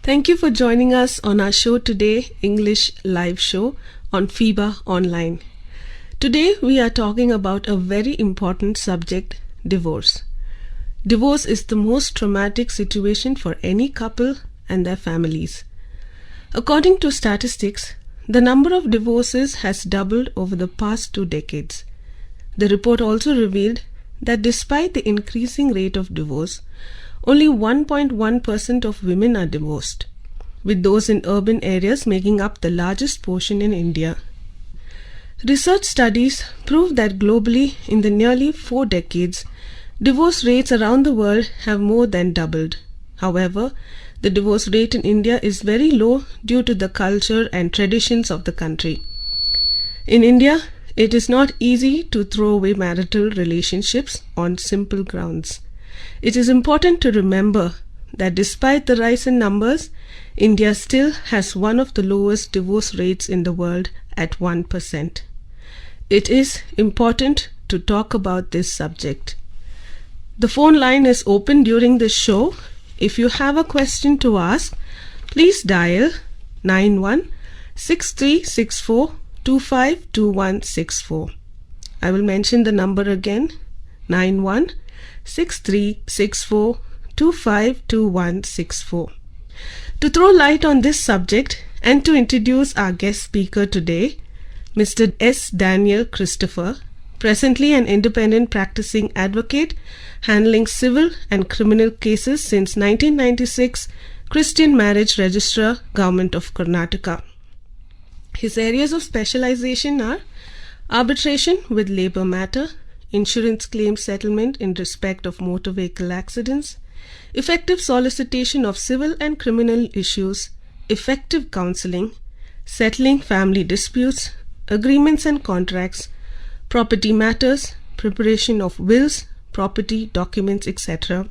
Thank you for joining us on our show today, English Live Show on FIBA Online. Today we are talking about a very important subject, divorce. Divorce is the most traumatic situation for any couple and their families. According to statistics, the number of divorces has doubled over the past 2 decades. The report also revealed that despite the increasing rate of divorce, only 1.1% of women are divorced, with those in urban areas making up the largest portion in India. Research studies prove that globally, in the nearly 4 decades, divorce rates around the world have more than doubled. However, the divorce rate in India is very low due to the culture and traditions of the country. In India, it is not easy to throw away marital relationships on simple grounds. It is important to remember that despite the rise in numbers, India still has one of the lowest divorce rates in the world at 1%. It is important to talk about this subject. The phone line is open during this show. If you have a question to ask, please dial 916364252164. I will mention the number again, 916364252164. To throw light on this subject and to introduce our guest speaker today, Mr. S. Daniel Christopher, presently an independent practicing advocate handling civil and criminal cases since 1996, Christian Marriage Registrar, Government of Karnataka. His areas of specialization are arbitration with labor matter, insurance claim settlement in respect of motor vehicle accidents, effective solicitation of civil and criminal issues, effective counseling, settling family disputes, agreements and contracts, property matters, preparation of wills, property documents, etc.,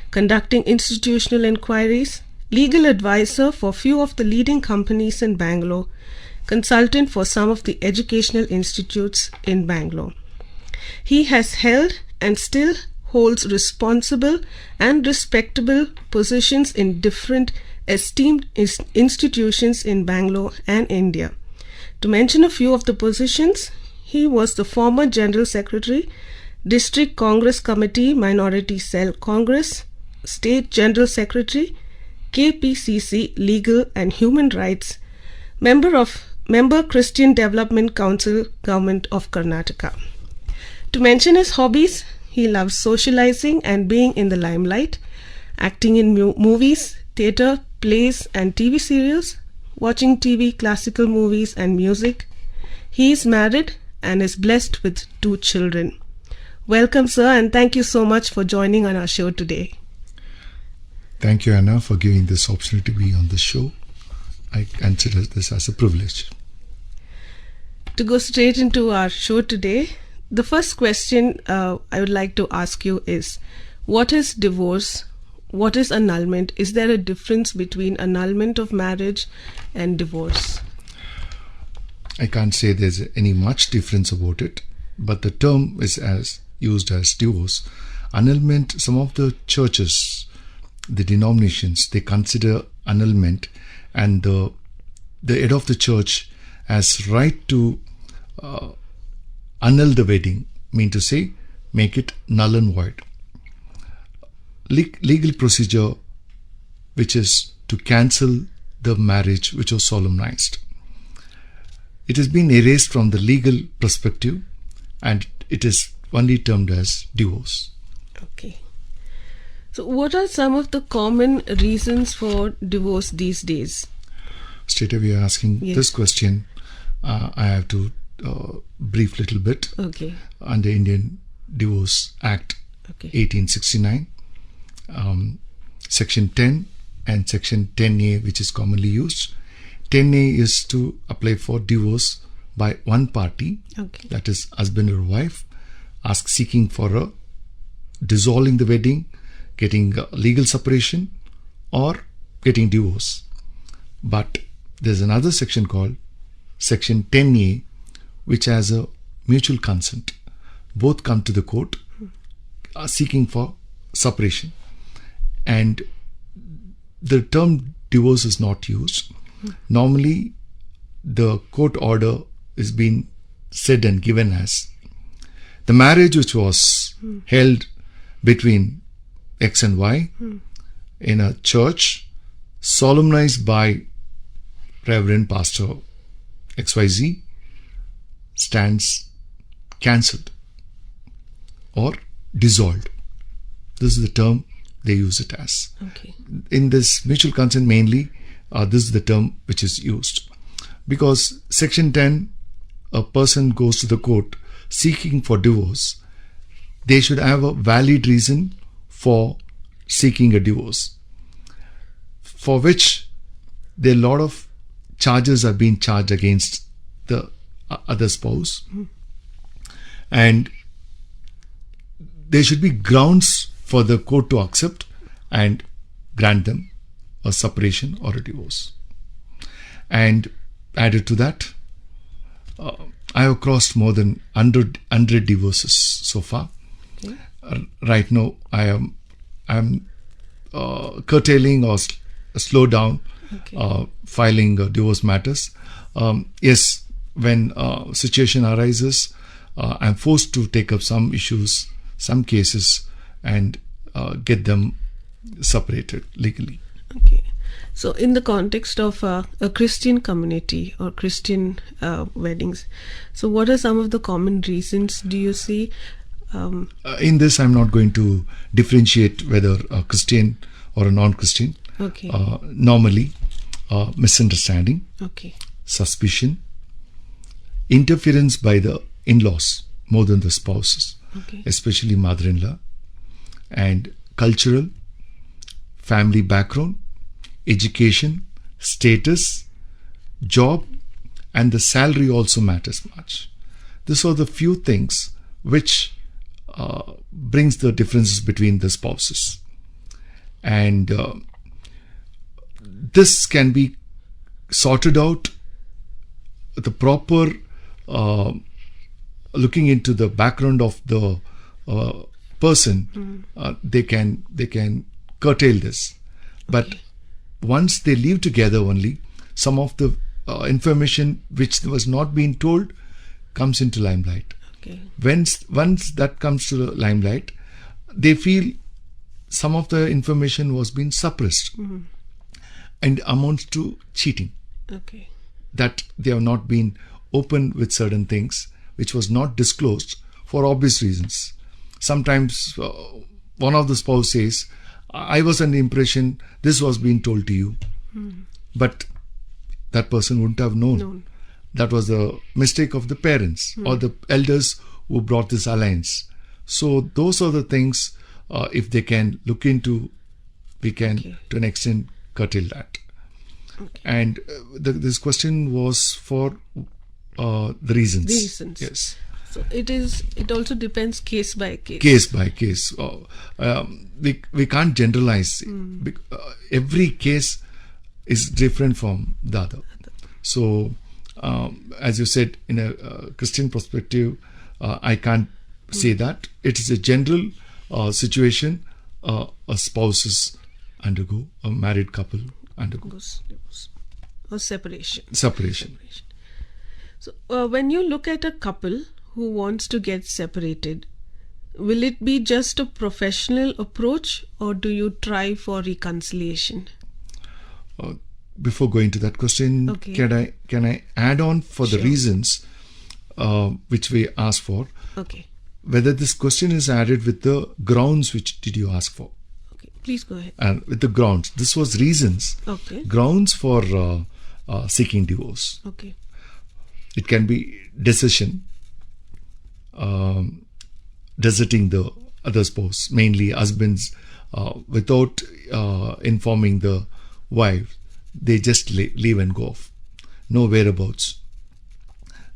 conducting institutional inquiries, legal advisor for few of the leading companies in Bangalore, consultant for some of the educational institutes in Bangalore. He has held and still holds responsible and respectable positions in different esteemed institutions in Bangalore and India. To mention a few of the positions, he was the former General Secretary, District Congress Committee Minority Cell Congress, State General Secretary, KPCC Legal and Human Rights, Member Christian Development Council, Government of Karnataka. To mention his hobbies, he loves socializing and being in the limelight, acting in movies, theatre, plays and TV serials, watching TV, classical movies and music. He is married and is blessed with 2 children. Welcome, sir, and thank you so much for joining on our show today. Thank you, Anna, for giving this opportunity to be on the show. I consider this as a privilege. To go straight into our show today, the first question I would like to ask you is, what is divorce? What is annulment? Is there a difference between annulment of marriage and divorce? I can't say there's any much difference about it, but the term is used as divorce. Annulment, some of the churches, the denominations, they consider annulment, and the head of the church has right to annul the wedding, mean to say, make it null and void. Legal procedure, which is to cancel the marriage which was solemnized. It has been erased from the legal perspective and it is only termed as divorce. Okay. So what are some of the common reasons for divorce these days? Straight away you're asking this question. I have to brief little bit. Okay. Under Indian Divorce Act 1869, Section 10 and Section 10A, which is commonly used. 10A is to apply for divorce by one party, that is husband or wife, seeking for a dissolving the wedding, getting legal separation, or getting divorce. But there's another section called Section 10A, which has a mutual consent. Both come to the court seeking for separation. And the term divorce is not used. Normally, the court order is being said and given as the marriage which was held between X and Y in a church, solemnized by Reverend Pastor XYZ, stands cancelled or dissolved. This is the term they use it as. Okay. In this mutual consent mainly, this is the term which is used. Because Section 10, a person goes to the court seeking for divorce, they should have a valid reason for seeking a divorce, for which there are a lot of charges are being charged against the other spouse. And there should be grounds for the court to accept and grant them a separation or a divorce. And added to that, I have crossed more than 100 divorces so far. Okay. Right now, I am curtailing or slow down filing divorce matters. Yes, when situation arises, I'm forced to take up some issues, some cases, and get them separated legally. Okay. So, in the context of a Christian community or Christian weddings, so what are some of the common reasons do you see? In this, I'm not going to differentiate whether a Christian or a non-Christian. Okay. Normally, misunderstanding, suspicion, interference by the in-laws more than the spouses, especially mother-in-law, and cultural, family background, education, status, job, and the salary also matters much. These are the few things which brings the differences between the spouses. And this can be sorted out, the proper looking into the background of the person, they can curtail this. But once they live together only, some of the information which was not being told comes into limelight. Once that comes to the limelight, they feel some of the information was being suppressed and amounts to cheating. That they have not been open with certain things which was not disclosed for obvious reasons. Sometimes one of the spouse says, I was under the impression this was being told to you, but that person wouldn't have known. That was the mistake of the parents or the elders who brought this alliance. So those are the things, if they can look into, we can to an extent curtail that. And this question was for the reasons. Yes. So it also depends case by case. Case by case. We can't generalize. Every case is different from the other. So, as you said, in a Christian perspective, I can't say that. It is a general situation a spouses undergo, a married couple undergo. Or separation. So, when you look at a couple who wants to get separated, will it be just a professional approach or do you try for reconciliation? Before going to that question, can I add on for the reasons which we asked for? Whether this question is added with the grounds which did you ask for? Please go ahead. And with the grounds, this was reasons, grounds for seeking divorce. It can be decision, deserting the other spouse, mainly husbands, without informing the wife, they just leave and go off, no whereabouts.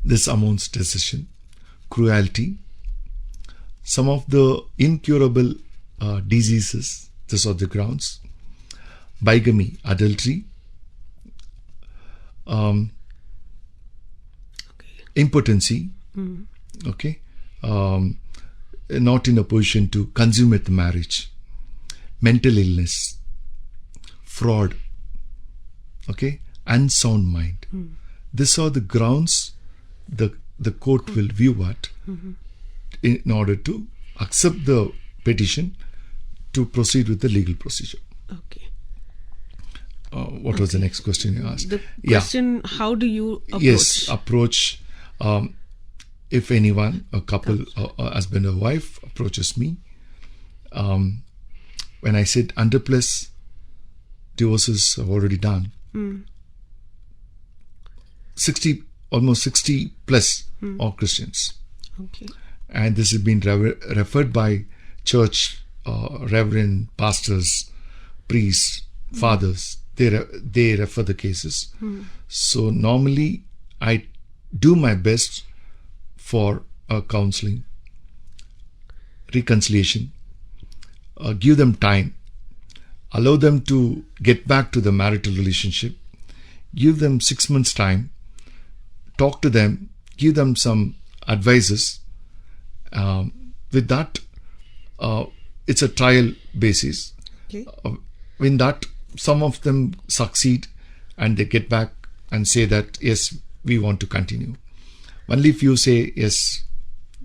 This amounts to decision, cruelty, some of the incurable diseases. These are the grounds. Bigamy, adultery, impotency, not in a position to consummate the marriage, mental illness, fraud, okay, and sound mind. These are the grounds the court will view at in order to accept the petition to proceed with the legal procedure. Okay. What was the next question you asked? The question, how do you approach? Yes, approach. If anyone, a couple, a husband or wife approaches me, when I said 100+ divorces are already done, 60+ are Christians. Okay. And this has been referred by church, reverend, pastors, priests, fathers. They refer the cases. So normally I do my best for counseling, reconciliation, give them time, allow them to get back to the marital relationship, give them 6 months time, talk to them, give them some advices. With that, it's a trial basis. Okay. In that, some of them succeed and they get back and say that, yes, we want to continue. Only if you say, yes,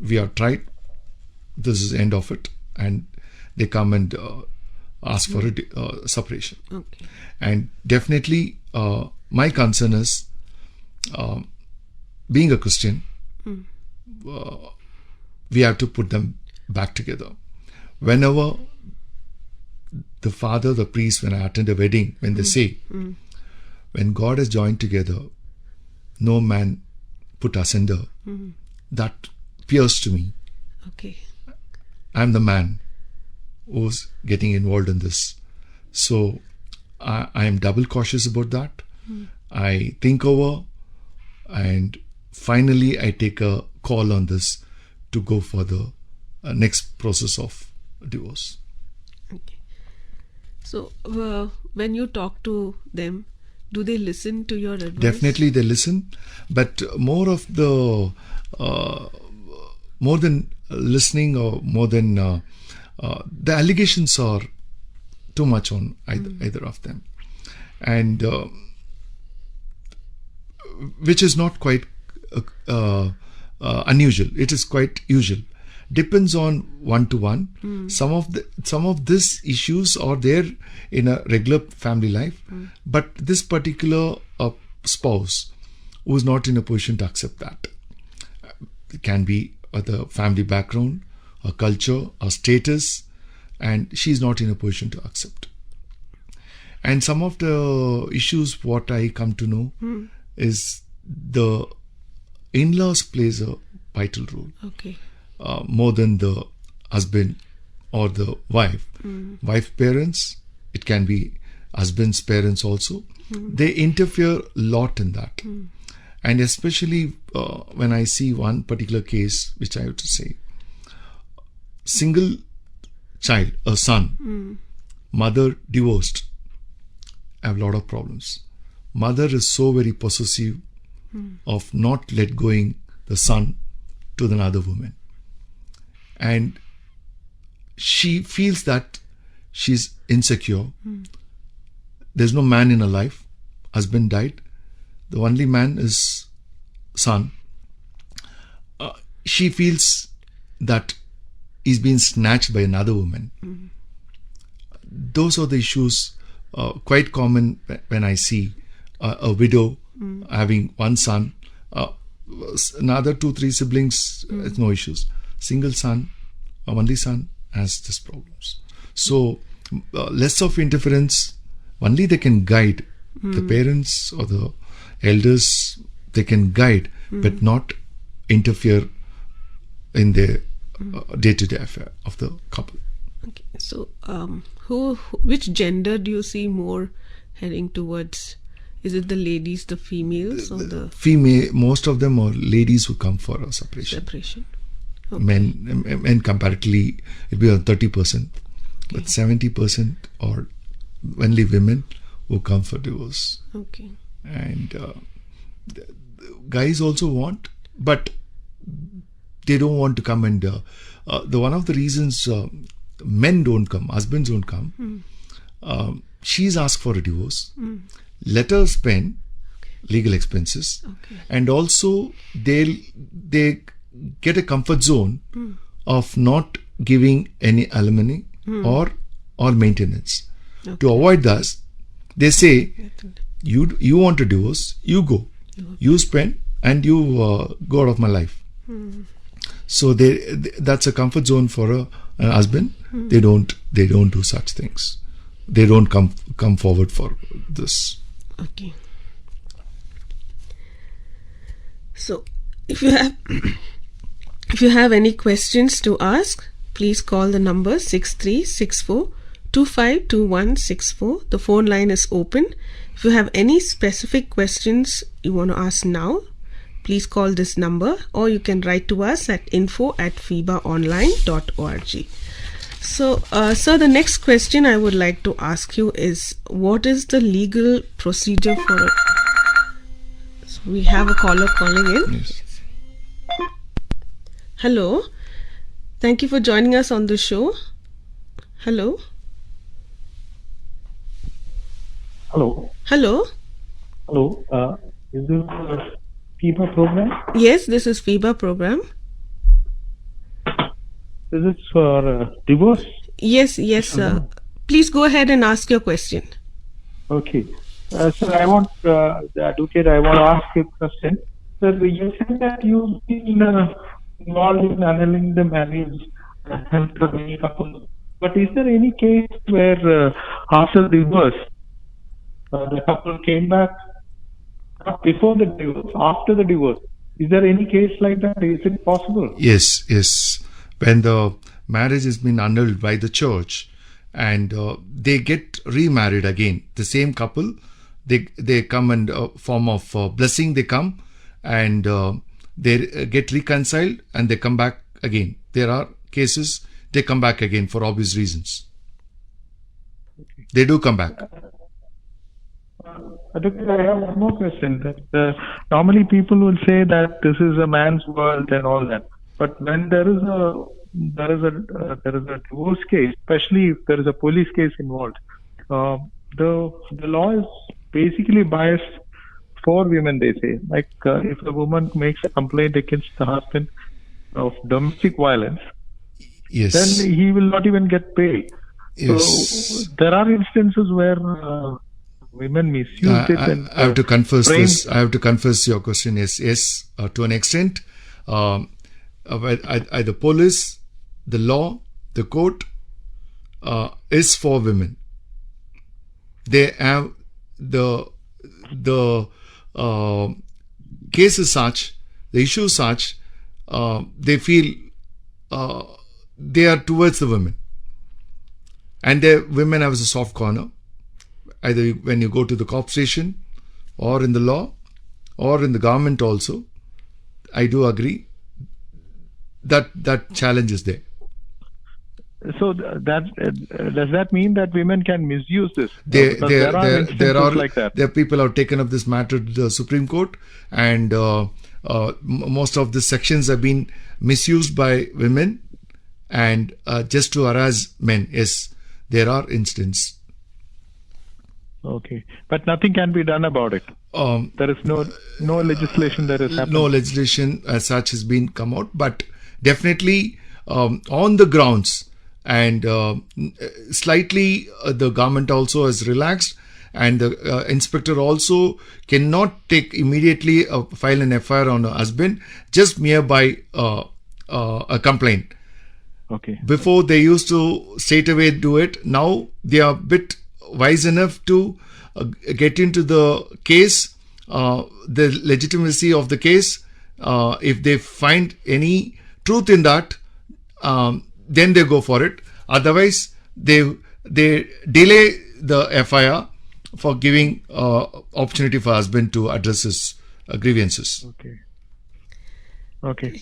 we have tried, this is the end of it, and they come and ask for a separation. Okay. And definitely, my concern is, being a Christian, we have to put them back together. Whenever the father, the priest, when I attend a wedding, when they say, when God has joined together, no man put asunder, that pierced to me. Okay. I'm the man who's getting involved in this. So I am double cautious about that. I think over, and finally I take a call on this to go for the next process of divorce. Okay. So when you talk to them, do they listen to your advice? Definitely they listen, but more than listening, or more than the allegations are too much on either of them, and which is not quite unusual. It is quite usual. Depends on one-to-one. Some of these issues are there in a regular family life, but this particular spouse who is not in a position to accept that. It can be the family background, a culture, a status, and she is not in a position to accept. And some of the issues, what I come to know, is the in-laws plays a vital role. Okay. More than the husband or the wife. Wife parents, it can be husband's parents also. They interfere a lot in that. And especially when I see one particular case, which I have to say, single child, a son, mother divorced, have a lot of problems. Mother is so very possessive of not let going the son to another woman. And she feels that she's insecure. There's no man in her life. Husband died. The only man is son. She feels that he's been snatched by another woman. Those are the issues quite common when I see a widow having one son, another 2-3 siblings, it's no issues. Single son, only son has these problems. So less of interference. Only they can guide the parents or the elders. They can guide, but not interfere in the day-to-day affair of the couple. Okay. So which gender do you see more heading towards? Is it the ladies, the females, or the female? Most of them are ladies who come for a separation. Okay. Men comparatively, it will be 30%, but 70% are only women who come for divorce. Okay. And guys also want, but they don't want to come. And one of the reasons men don't come, husbands don't come, she's asked for a divorce. let her spend legal expenses, and also they get a comfort zone of not giving any alimony or maintenance. To avoid that, they say, you want a divorce, you go, you spend, and you go out of my life. So that's a comfort zone for a husband. They don't do such things. They don't come forward for this. Okay. So, if you have any questions to ask, please call the number 6364-252164. The phone line is open. If you have any specific questions you want to ask now, please call this number, or you can write to us at info@fibaonline.org. So, sir, the next question I would like to ask you is, what is the legal procedure for it? So we have a caller calling in. Yes. Hello. Thank you for joining us on the show. Hello. Hello. Hello. Hello. Is this a FIBA program? Yes, this is FIBA program. Is it for divorce? Yes, sir. Please go ahead and ask your question. Okay. Sir, I want the advocate. I want to ask you a question. Sir, you said that you've been involved in annulling the marriage and helped the many couples. But is there any case where after divorce, the couple came back? Not before the divorce, after the divorce? Is there any case like that? Is it possible? Yes. When the marriage has been annulled by the church and they get remarried again, the same couple, they come and form of blessing, they come and they get reconciled and they come back again. There are cases they come back again for obvious reasons. They do come back. I have one more question. That normally people will say that this is a man's world and all that, but when there is a divorce case, especially if there is a police case involved, the law is basically biased for women. They say, like if a woman makes a complaint against the husband of domestic violence, yes, then he will not even get paid. Yes. So there are instances where women misuse it. And I have to confess this. I have to confess your question. Yes, to an extent. The police, the law, the court is for women. They have the case is such, the issue is such, they feel they are towards the women. And the women have a soft corner, either when you go to the cop station or in the law or in the government also. I do agree that challenge is there. So that does that mean that women can misuse this? There are like that. There are people who have taken up this matter to the Supreme Court, and most of the sections have been misused by women and just to harass men. Yes, there are instances. Okay, but nothing can be done about it. There is no legislation that has happened. No legislation as such has been come out, but definitely on the grounds. And slightly the government also has relaxed, and the inspector also cannot take immediately file an FIR on a husband just mere by a complaint. Okay. Before they used to straight away do it. Now they are a bit wise enough to get into the case, the legitimacy of the case. If they find any truth in that, then they go for it. Otherwise, they delay the FIR for giving opportunity for husband to address his grievances. Okay.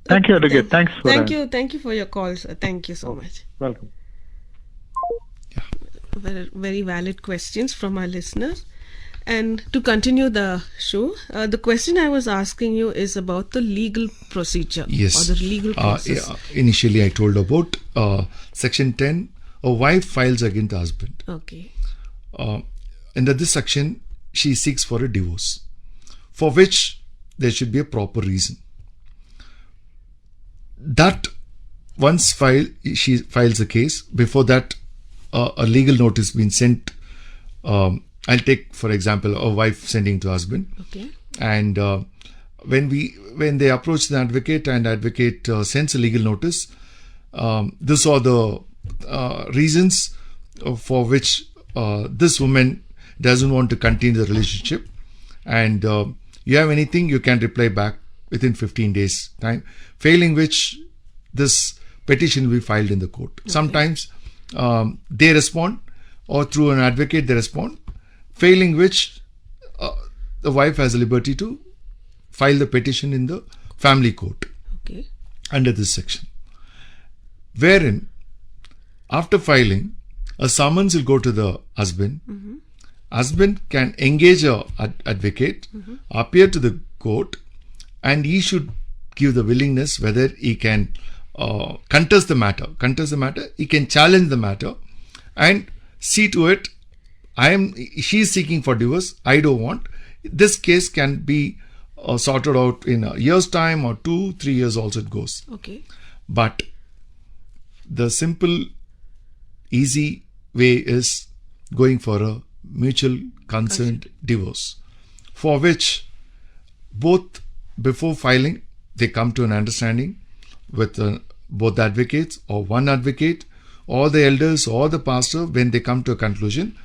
Thank you, Advocate. Thanks for that. Thank you for your call, sir. Thank you so much. Welcome. Very, very valid questions from our listeners. And to continue the show, the question I was asking you is about the legal procedure. Yes. Or the legal process. Initially, I told about Section 10, a wife files against the husband. Okay. under this section, she seeks for a divorce, for which there should be a proper reason. That once she files a case, before that a legal notice been sent. I'll take, for example, a wife sending to husband. Okay. And when they approach the advocate and advocate sends a legal notice, these are the reasons for which this woman doesn't want to continue the relationship. And you have anything, you can reply back within 15 days time, failing which this petition will be filed in the court. Okay. Sometimes they respond, or through an advocate they respond, failing which the wife has the liberty to file the petition in the family court. Okay. Under this section, wherein after filing, a summons will go to the husband. Mm-hmm. Husband can engage a advocate, mm-hmm. appear to the court, and he should give the willingness whether he can contest the matter. He can challenge the matter and see to it, she is seeking for divorce, I don't want. This case can be sorted out in a year's time, or 2-3 years also it goes. Okay. But the simple, easy way is going for a mutual consent divorce, for which both before filing they come to an understanding with both advocates, or one advocate, or the elders, or the pastor. When they come to a conclusion,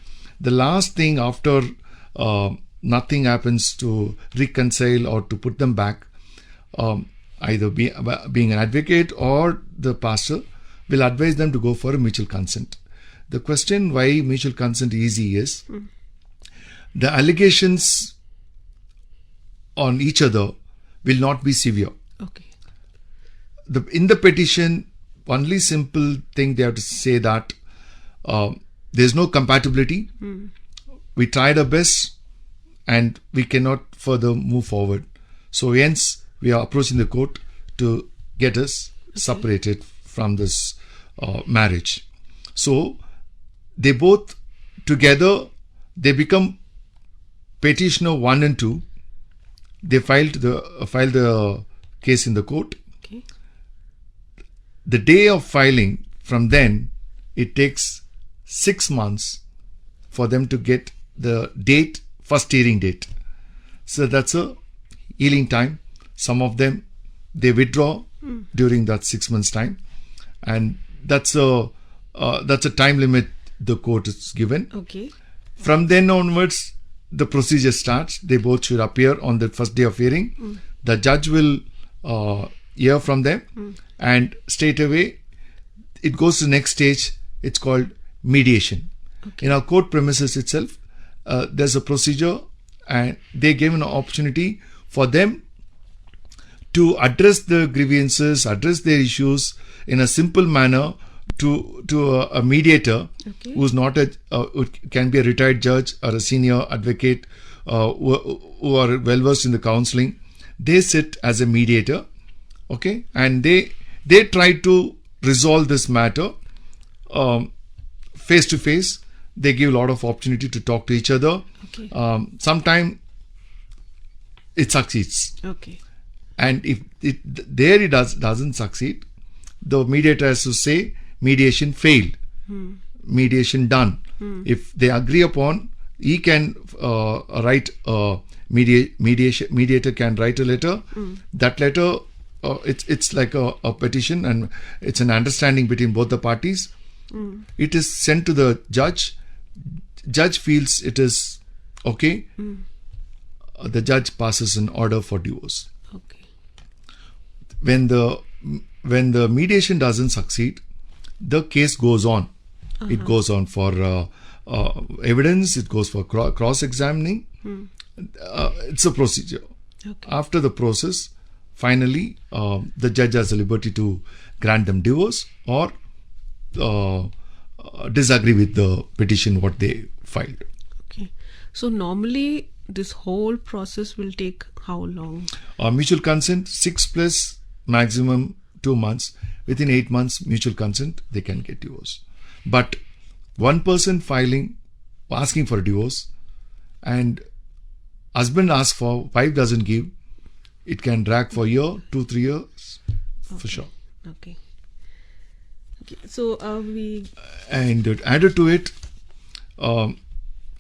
the last thing after nothing happens to reconcile or to put them back, either being an advocate or the pastor will advise them to go for a mutual consent. The question why mutual consent easy is the allegations on each other will not be severe. Okay. In the petition, only simple thing they have to say that there's no compatibility. We tried our best and we cannot further move forward. So hence we are approaching the court to get us separated from this marriage. So they both together, they become petitioner 1 and 2. They filed the case in the court. Okay. The day of filing, from then it takes 6 months for them to get the date, first hearing date. So that's a healing time. Some of them, they withdraw during that 6 months time, and that's a time limit the court is given. Okay. From then onwards, the procedure starts. They both should appear on the first day of hearing. The judge will hear from them, and straight away it goes to the next stage. It's called mediation. Okay. In our court premises itself, there's a procedure, and they give an opportunity for them to address the grievances, address their issues in a simple manner to a mediator, who's not who can be a retired judge or a senior advocate who are well versed in the counseling. They sit as a mediator, okay, and they try to resolve this matter face to face. They give a lot of opportunity to talk to each other. Okay. Sometimes it succeeds. Okay. And if it doesn't succeed, the mediator has to say mediation failed, mediation done. If they agree upon, he can write mediator can write a letter. That letter, it's like a petition, and it's an understanding between both the parties. It is sent to the judge. Judge feels it is okay. The judge passes an order for divorce. Okay. When the mediation doesn't succeed, the case goes on. It goes on for evidence. It goes for cross-examining. It's a procedure. Okay. After the process, finally, the judge has the liberty to grant them divorce or disagree with the petition what they filed. Okay. So normally this whole process will take how long? Mutual consent, 6 plus maximum 2 months. Within 8 months, mutual consent, they can get divorce. But one person filing, asking for a divorce, and husband asks for, wife doesn't give, it can drag for a year, 2-3 years, for sure. Okay. So and added to it,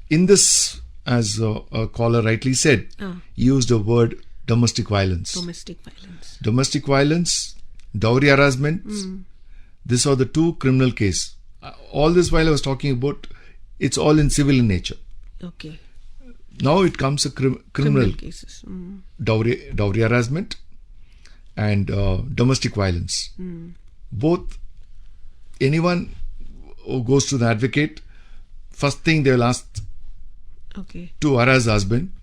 in this, as a caller rightly said, used the word domestic violence. Domestic violence, dowry harassment. These are the two criminal cases. All this while I was talking about, it's all in civil in nature. Okay. Now it comes to criminal cases. Dowry harassment and domestic violence. Both, anyone who goes to the advocate, first thing they will ask to harass the husband.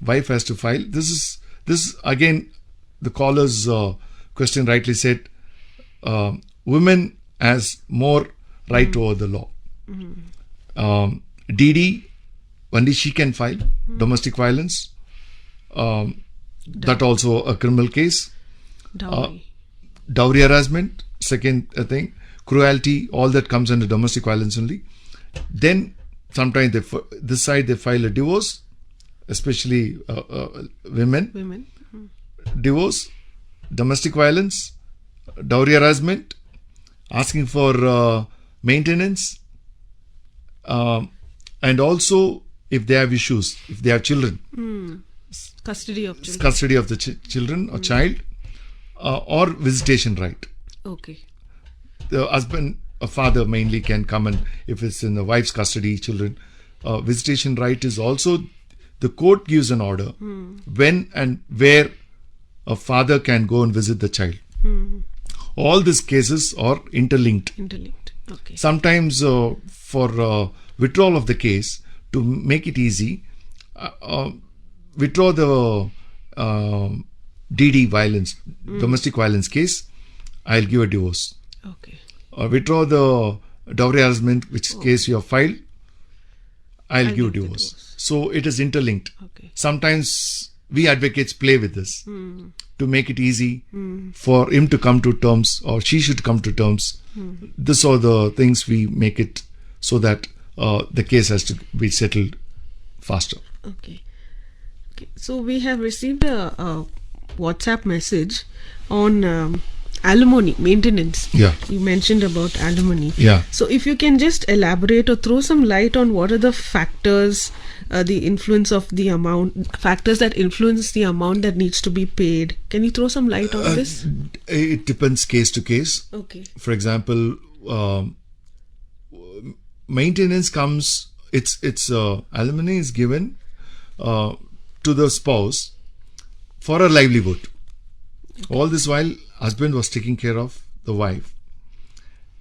Wife has to file. This is again, the caller's question rightly said, women has more right over the law. DD, only she can file domestic violence. That also a criminal case. Dowry harassment, second thing. Cruelty, all that comes under domestic violence only. Then sometimes this side they file a divorce, especially women. Divorce, domestic violence, dowry harassment, asking for maintenance, and also if they have issues, if they have children, custody of the children or child, or visitation right. Okay. The husband or father mainly can come, and if it's in the wife's custody, children, visitation right is also, the court gives an order when and where a father can go and visit the child. All these cases are interlinked. Okay. Sometimes for withdrawal of the case, to make it easy, withdraw the DD violence, domestic violence case, I'll give a divorce. Okay. Withdraw the dowry harassment, which case you have filed, I'll give divorce. So it is interlinked. Okay. Sometimes we advocates play with this to make it easy for him to come to terms, or she should come to terms. These are the things we make it so that the case has to be settled faster. Okay. So we have received a WhatsApp message on alimony, maintenance. Yeah. You mentioned about alimony. Yeah. So if you can just elaborate or throw some light on what are the factors, the influence of the amount, factors that influence the amount that needs to be paid. Can you throw some light on this? It depends case to case. Okay. For example, maintenance comes, it's alimony is given to the spouse for a livelihood. Okay. All this while husband was taking care of the wife,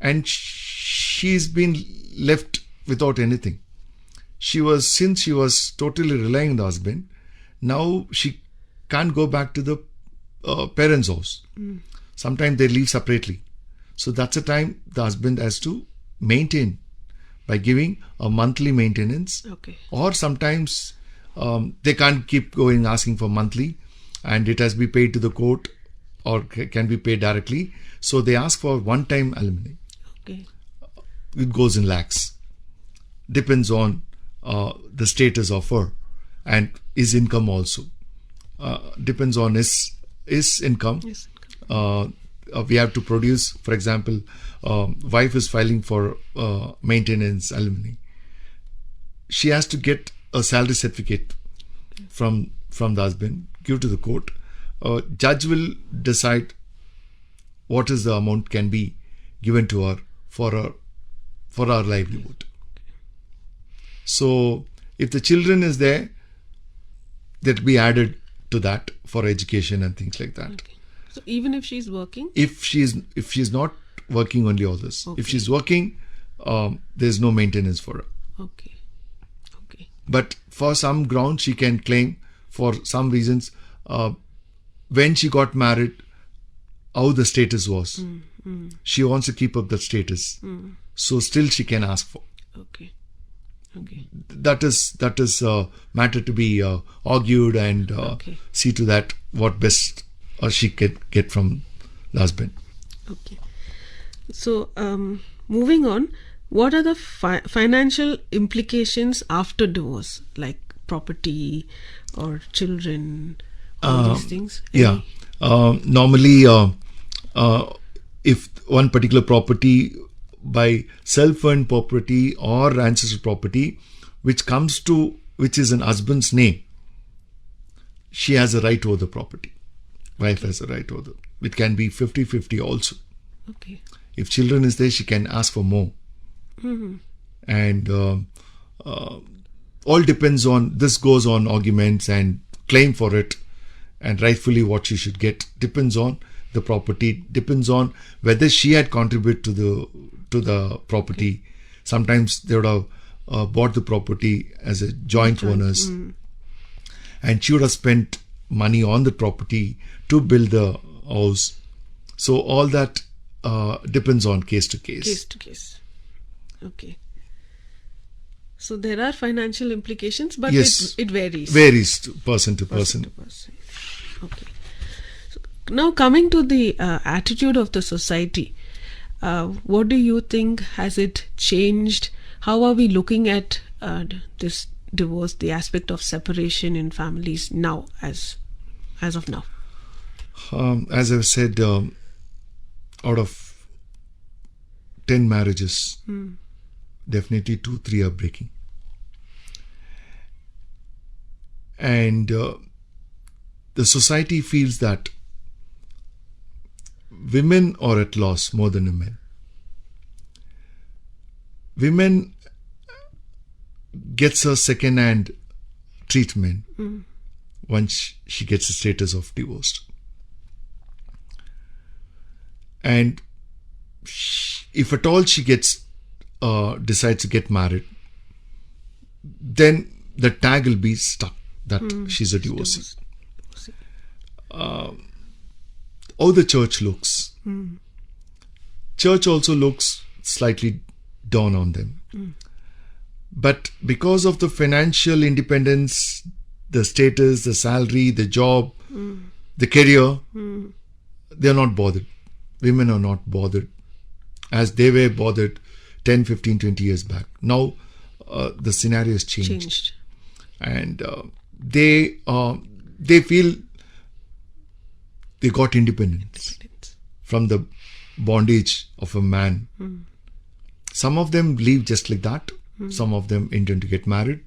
and she's been left without anything. Since she was totally relying on the husband, now she can't go back to the parents' house. Sometimes they live separately. So that's the time the husband has to maintain by giving a monthly maintenance. Okay. Or sometimes they can't keep going asking for monthly, and it has to be paid to the court or can be paid directly. So they ask for one-time alimony. Okay. It goes in lakhs. Depends on the status of her and his income also. Depends on his income. Yes. We have to produce, for example, wife is filing for maintenance alimony. She has to get a salary certificate from the husband, give to the court. Judge will decide what is the amount can be given to her for our livelihood. So if the children is there, that will be added to that for education and things like that. Okay. So even if she's working? If she's not working, only all this. Okay. If she's working, there's no maintenance for her. Okay. But for some ground she can claim for some reasons. When she got married, how the status was. She wants to keep up the status. So still she can ask for. Okay. That is matter to be argued and see to that what best she can get from the husband. Okay. So moving on, what are the financial implications after divorce? Like property or children, all these things? Yeah. Normally, if one particular property by self-earned property or ancestral property, which is in husband's name, she has a right over the property. Wife has a right over the. It can be 50-50 also. Okay. If children is there, she can ask for more. Mm-hmm. And all depends on, this goes on arguments and claim for it, and rightfully what she should get depends on the property, depends on whether she had contributed to the property. Okay. Sometimes they would have bought the property as a joint owners, and she would have spent money on the property to build the house. So all that depends on case to case. Case to case. Okay. So there are financial implications, but yes, it varies. Varies person to person. Okay. So now coming to the attitude of the society, what do you think? Has it changed? How are we looking at this divorce, the aspect of separation in families now, as of now? As I've said, out of 10 marriages, definitely 2-3 are breaking. And the society feels that women are at loss more than the men. Women gets a second-hand treatment once she gets the status of divorced. And if at all she decides to get married, then the tag will be stuck that she's a divorcee. How the church looks. Church also looks slightly down on them. But because of the financial independence, the status, the salary, the job, the career, they are not bothered. Women are not bothered as they were bothered 10, 15, 20 years back. Now the scenario has changed. And they feel they got independence from the bondage of a man. Some of them leave just like that. Some of them intend to get married.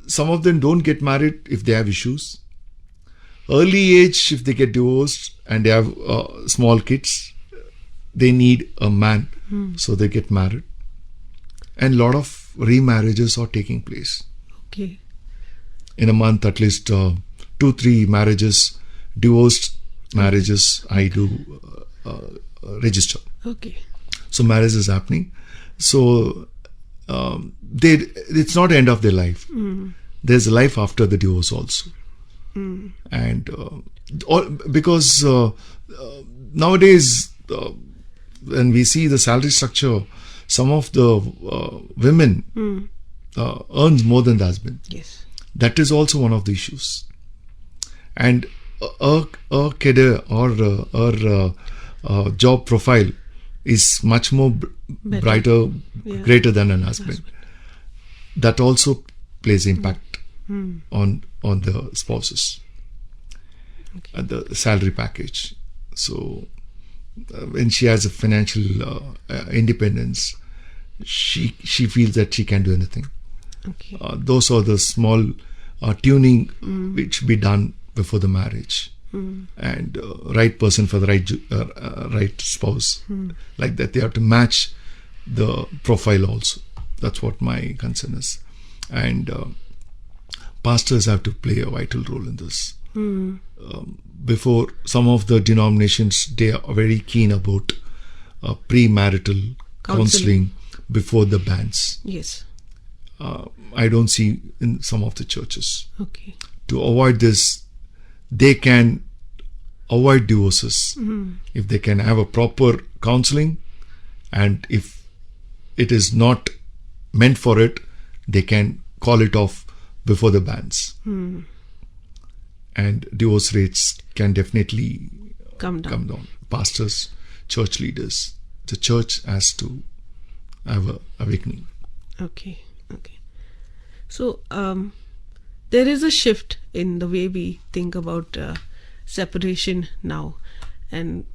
Some of them don't get married if they have issues. Early age, if they get divorced and they have small kids, they need a man, so they get married. And a lot of remarriages are taking place. Okay. In a month, at least 2-3 marriages, divorced marriages, I do register. Okay. So marriage is happening. So it's not the end of their life. There's a life after the divorce also. And because nowadays when we see the salary structure, some of the women earns more than the husband. Yes. That is also one of the issues. And her career or her job profile is much more brighter, greater than an husband. That also plays impact on the spouses, and the salary package. So when she has a financial independence, she feels that she can do anything. Okay. Those are the small tuning which be done before the marriage. And right person for the right spouse, like that. They have to match the profile also. That's what my concern is. And pastors have to play a vital role in this. Before, some of the denominations, they are very keen about premarital counseling before the banns. Yes. I don't see in some of the churches. Okay. To avoid this, they can avoid divorces if they can have a proper counseling, and if it is not meant for it, they can call it off before the bans. And divorce rates can definitely come down. Pastors, church leaders, the church has to have a awakening. Okay. So there is a shift in the way we think about separation now, and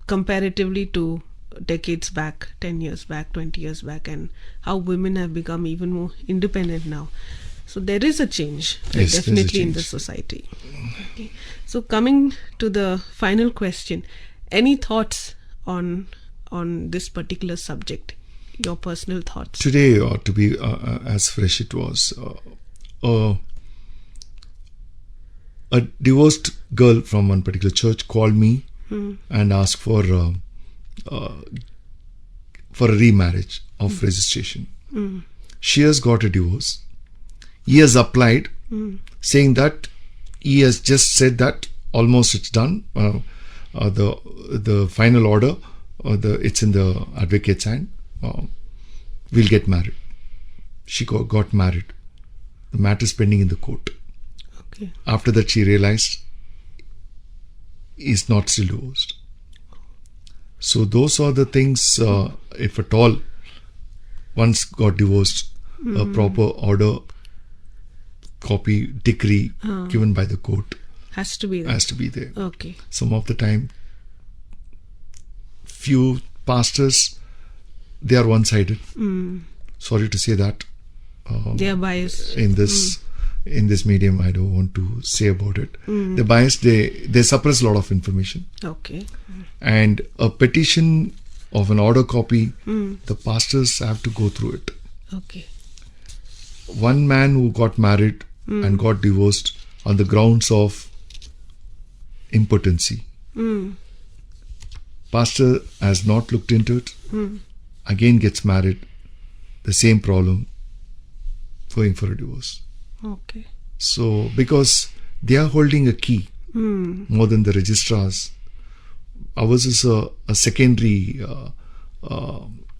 comparatively to decades back, 10 years back, 20 years back, and how women have become even more independent now. So there is a change, Yes, definitely, there's a in the change. society. Okay. So coming to the final question, any thoughts on this particular subject? Your personal thoughts? Today, to be as fresh it was, a divorced girl from one particular church called me and asked for a remarriage of registration. She has got a divorce. He has applied, saying that he has just said that almost it's done. The final order, it's in the advocate's hand. We'll get married. She got married. The matter is pending in the court. Okay. After that, she realized he's not still divorced. So those are the things, if at all, once got divorced, a proper order, copy, decree given by the court Has to be there. has to be there. Okay. Some of the time, few pastors, they are one-sided. Sorry to say that. They are biased. In this medium, I don't want to say about it. They're biased. They suppress a lot of information. Okay. And a petition of an order copy, the pastors have to go through it. Okay. One man who got married and got divorced on the grounds of impotency. Pastor has not looked into it. Again gets married. The same problem, going for a divorce. Okay. So, because they are holding a key more than the registrars, ours is a secondary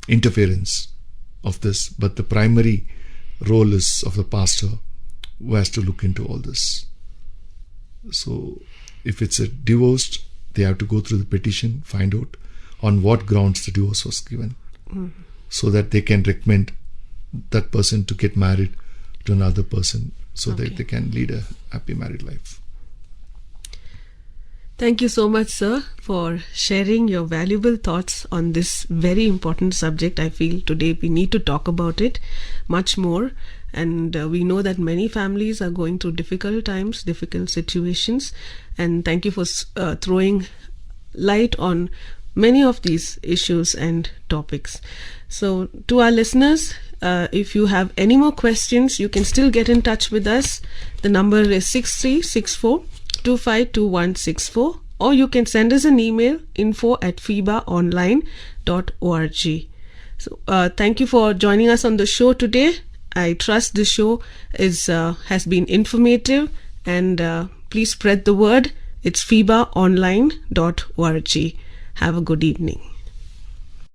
interference of this, but the primary role is of the pastor, who has to look into all this. So, if it's a divorced, they have to go through the petition, find out on what grounds the divorce was given, so that they can recommend that person to get married to another person, so that they can lead a happy married life. Thank you so much, sir, for sharing your valuable thoughts on this very important subject. I feel today we need to talk about it much more. And we know that many families are going through difficult times, difficult situations. And thank you for throwing light on many of these issues and topics. So to our listeners, if you have any more questions, you can still get in touch with us. The number is 6364252164, or you can send us an email, info@fibaonline.org. So thank you for joining us on the show today. I trust this show has been informative, and please spread the word. It's fibaonline.org. Have a good evening.